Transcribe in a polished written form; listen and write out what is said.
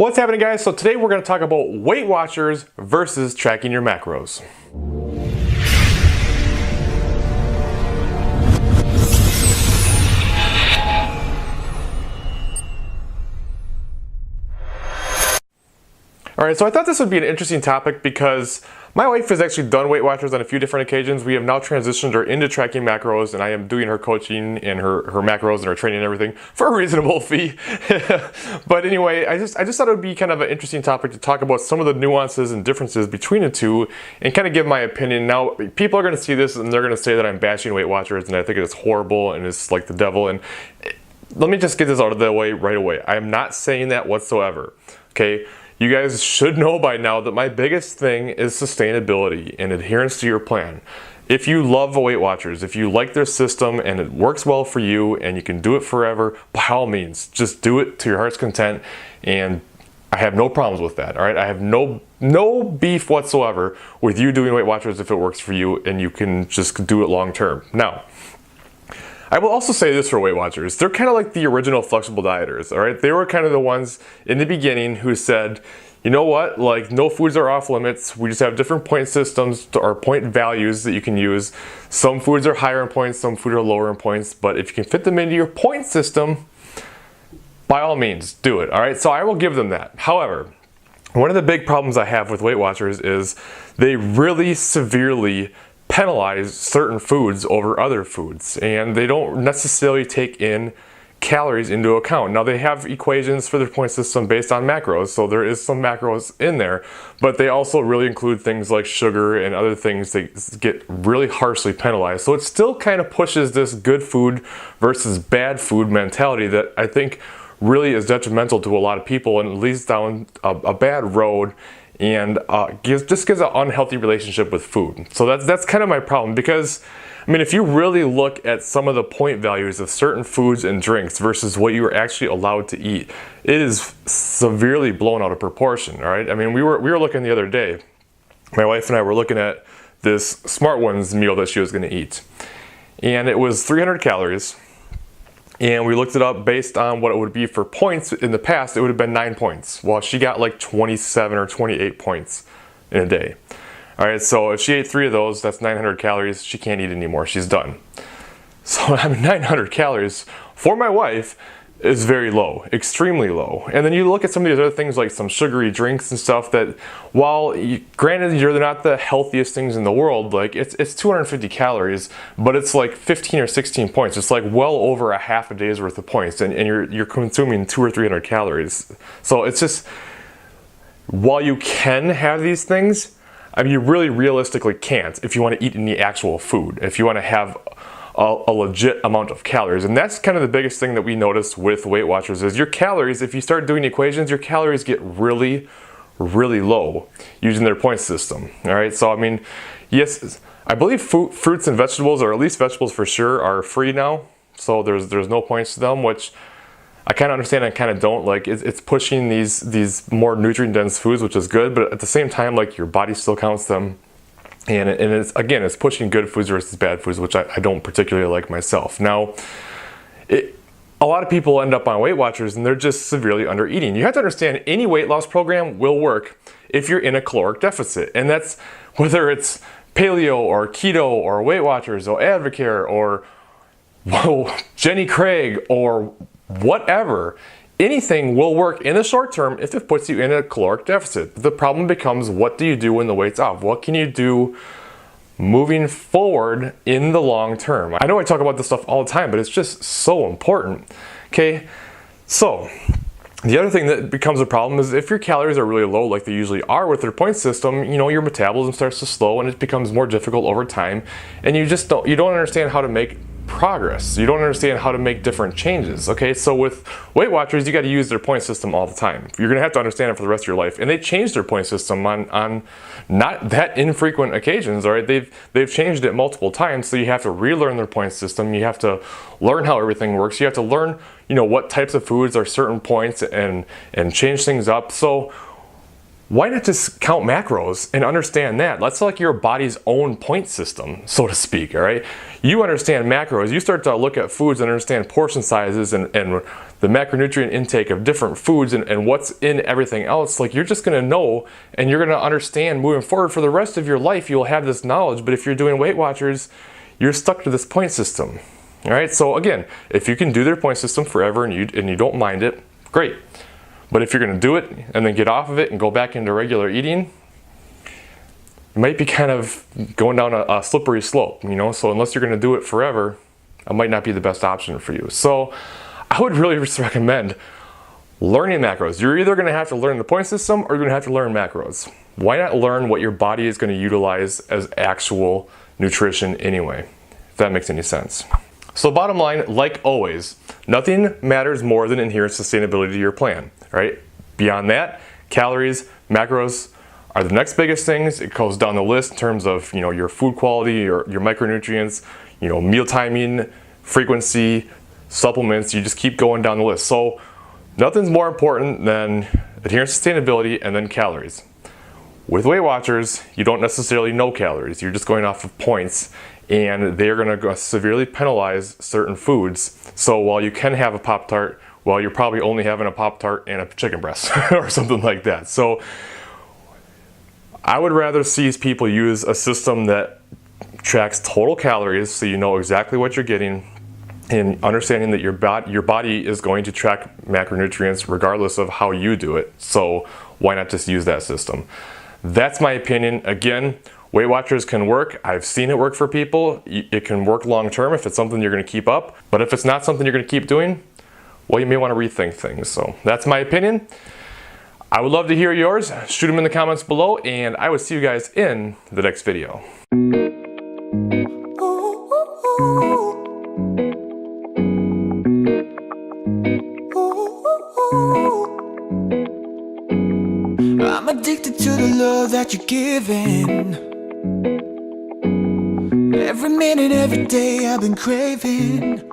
What's happening, guys? So today we're going to talk about Weight Watchers versus tracking your macros. Alright, so I thought this would be an interesting topic because my wife has actually done Weight Watchers on a few different occasions. We have now transitioned her into tracking macros, and I am doing her coaching and her macros and her training and everything for a reasonable fee. But anyway, I just thought it would be kind of an interesting topic to talk about some of the nuances and differences between the two and kind of give my opinion. Now, people are going to see this and they're going to say that I'm bashing Weight Watchers and I think it's horrible and it's like the devil. And let me just get this out of the way right away. I am not saying that whatsoever, okay? You guys should know by now that my biggest thing is sustainability and adherence to your plan. If you love Weight Watchers, if you like their system and it works well for you and you can do it forever, by all means, just do it to your heart's content, and I have no problems with that, all right? I have no beef whatsoever with you doing Weight Watchers if it works for you and you can just do it long term. Now, I will also say this for Weight Watchers. They're kind of like the original flexible dieters, all right? They were kind of the ones in the beginning who said, you know what, like no foods are off limits. We just have different point systems or point values that you can use. Some foods are higher in points, some foods are lower in points, but if you can fit them into your point system, by all means, do it, all right? So I will give them that. However, one of the big problems I have with Weight Watchers is they really severely penalize certain foods over other foods, and they don't necessarily take in calories into account. Now, they have equations for their point system based on macros, so there is some macros in there, but they also really include things like sugar and other things that get really harshly penalized. So it still kind of pushes this good food versus bad food mentality that I think really is detrimental to a lot of people and leads down a bad road and just gives an unhealthy relationship with food. So that's kind of my problem, because I mean, if you really look at some of the point values of certain foods and drinks versus what you are actually allowed to eat, it is severely blown out of proportion, all right? I mean, we were looking the other day, my wife and I were looking at this Smart Ones meal that she was gonna eat, and it was 300 calories, and we looked it up based on what it would be for points. In the past, it would have been 9 points. Well, she got like 27 or 28 points in a day. All right, so if she ate 3 of those, that's 900 calories. She can't eat anymore, she's done. So I mean, 900 calories for my wife is very low, extremely low. And then you look at some of these other things like some sugary drinks and stuff that, while granted they're not the healthiest things in the world, like it's 250 calories, but it's like 15 or 16 points. It's like well over a half a day's worth of points, and you're consuming 200 or 300 calories. So it's just, while you can have these things, I mean, you really realistically can't if you want to eat any actual food, if you want to have a legit amount of calories. And that's kind of the biggest thing that we noticed with Weight Watchers is your calories, if you start doing equations, your calories get really, really low using their point system, all right? So, I mean, yes, I believe fruits and vegetables, or at least vegetables for sure, are free now. So there's no points to them, which I kind of understand, I kind of don't. Like, it's pushing these more nutrient-dense foods, which is good, but at the same time, like, your body still counts them. And it's pushing good foods versus bad foods, which I don't particularly like myself. Now, a lot of people end up on Weight Watchers and they're just severely under eating. You have to understand, any weight loss program will work if you're in a caloric deficit. And that's whether it's paleo or keto or Weight Watchers or Advocare or Jenny Craig or whatever. Anything will work in the short term if it puts you in a caloric deficit. The problem becomes, what do you do when the weight's off? What can you do moving forward in the long term? I know I talk about this stuff all the time, but it's just so important, okay? So, the other thing that becomes a problem is if your calories are really low, like they usually are with their point system, you know, your metabolism starts to slow and it becomes more difficult over time, and you don't understand how to make progress. You don't understand how to make different changes, okay? So with Weight Watchers, you got to use their point system all the time. You're going to have to understand it for the rest of your life. And they changed their point system on not that infrequent occasions, all right? They've changed it multiple times, so you have to relearn their point system. You have to learn how everything works. You have to learn, you know, what types of foods are certain points and change things up. So why not just count macros and understand that? That's like your body's own point system, so to speak, all right? You understand macros, you start to look at foods and understand portion sizes and the macronutrient intake of different foods and what's in everything else, like you're just gonna know and you're gonna understand moving forward for the rest of your life. You'll have this knowledge. But if you're doing Weight Watchers, you're stuck to this point system. All right, so again, if you can do their point system forever and you don't mind it, great. But if you're gonna do it and then get off of it and go back into regular eating, it might be kind of going down a slippery slope, you know? So unless you're gonna do it forever, it might not be the best option for you. So I would really just recommend learning macros. You're either gonna have to learn the point system or you're gonna have to learn macros. Why not learn what your body is gonna utilize as actual nutrition anyway, if that makes any sense. So bottom line, like always, nothing matters more than adherence and sustainability to your plan, right? Beyond that, calories, macros are the next biggest things. It goes down the list in terms of, you know, your food quality, your micronutrients, you know, meal timing, frequency, supplements. You just keep going down the list. So nothing's more important than adherence, sustainability, and then calories. With Weight Watchers, you don't necessarily know calories. You're just going off of points, and they're gonna severely penalize certain foods. So while you can have a Pop-Tart, well, you're probably only having a Pop-Tart and a chicken breast or something like that. So I would rather see people use a system that tracks total calories so you know exactly what you're getting, and understanding that your body is going to track macronutrients regardless of how you do it. So why not just use that system? That's my opinion. Again, Weight Watchers can work. I've seen it work for people. It can work long term if it's something you're going to keep up. But if it's not something you're going to keep doing, well, you may want to rethink things. So that's my opinion. I would love to hear yours. Shoot them in the comments below, and I will see you guys in the next video. I'm addicted to the love that you're giving. Every minute, every day I've been craving